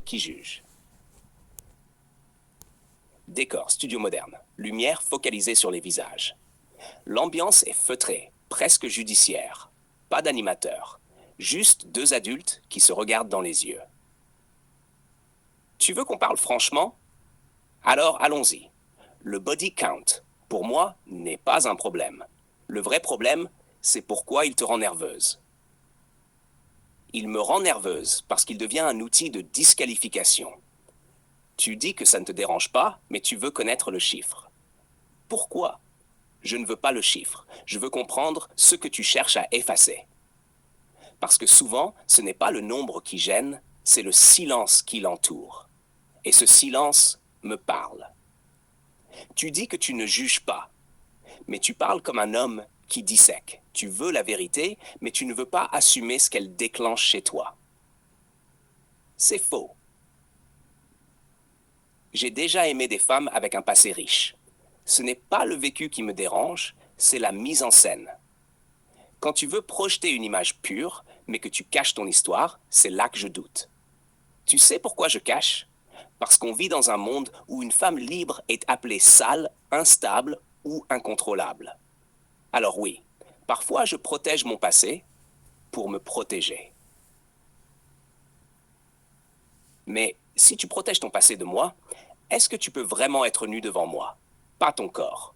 qui juge. Décor studio moderne, lumière focalisée sur les visages. L'ambiance est feutrée, presque judiciaire. Pas d'animateur, juste deux adultes qui se regardent dans les yeux. Tu veux qu'on parle franchement? Alors allons-y. Le body count, pour moi, n'est pas un problème. Le vrai problème, c'est pourquoi il te rend nerveuse. Il me rend nerveuse parce qu'il devient un outil de disqualification. Tu dis que ça ne te dérange pas, mais tu veux connaître le chiffre. Pourquoi? Je ne veux pas le chiffre, je veux comprendre ce que tu cherches à effacer. Parce que souvent, ce n'est pas le nombre qui gêne, c'est le silence qui l'entoure. Et ce silence me parle. Tu dis que tu ne juges pas, mais tu parles comme un homme qui dissèque. Tu veux la vérité, mais tu ne veux pas assumer ce qu'elle déclenche chez toi. C'est faux. J'ai déjà aimé des femmes avec un passé riche. Ce n'est pas le vécu qui me dérange, c'est la mise en scène. Quand tu veux projeter une image pure, mais que tu caches ton histoire, c'est là que je doute. Tu sais pourquoi je cache? Parce qu'on vit dans un monde où une femme libre est appelée sale, instable ou incontrôlable. Alors oui, parfois je protège mon passé pour me protéger. Mais si tu protèges ton passé de moi, est-ce que tu peux vraiment être nu devant moi? Pas ton corps,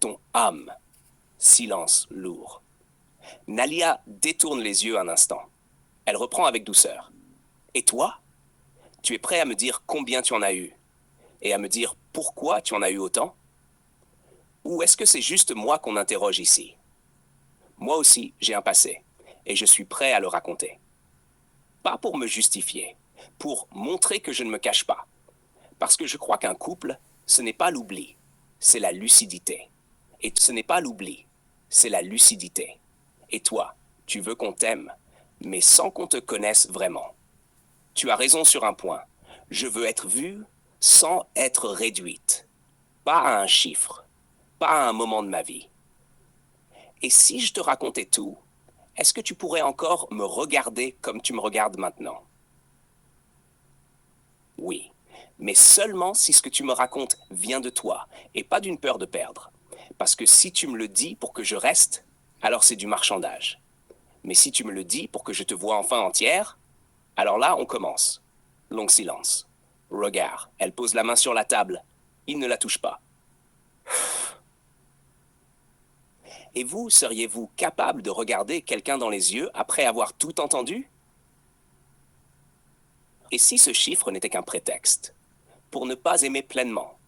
ton âme. Silence lourd. Nalia détourne les yeux un instant. Elle reprend avec douceur. Et toi? Tu es prêt à me dire combien tu en as eu? Et à me dire pourquoi tu en as eu autant? Ou est-ce que c'est juste moi qu'on interroge ici? Moi aussi, j'ai un passé, et je suis prêt à le raconter. Pas pour me justifier, pour montrer que je ne me cache pas. Parce que je crois qu'un couple, ce n'est pas l'oubli, c'est la lucidité. Et ce n'est pas l'oubli, c'est la lucidité. Et toi, tu veux qu'on t'aime, mais sans qu'on te connaisse vraiment. Tu as raison sur un point. Je veux être vue sans être réduite. Pas à un chiffre, pas à un moment de ma vie. Et si je te racontais tout, est-ce que tu pourrais encore me regarder comme tu me regardes maintenant? Oui, mais seulement si ce que tu me racontes vient de toi et pas d'une peur de perdre. Parce que si tu me le dis pour que je reste, alors c'est du marchandage. Mais si tu me le dis pour que je te voie enfin entière, alors là, on commence. Long silence. Regard. Elle pose la main sur la table. Il ne la touche pas. Et vous, seriez-vous capable de regarder quelqu'un dans les yeux après avoir tout entendu? Et si ce chiffre n'était qu'un prétexte, pour ne pas aimer pleinement,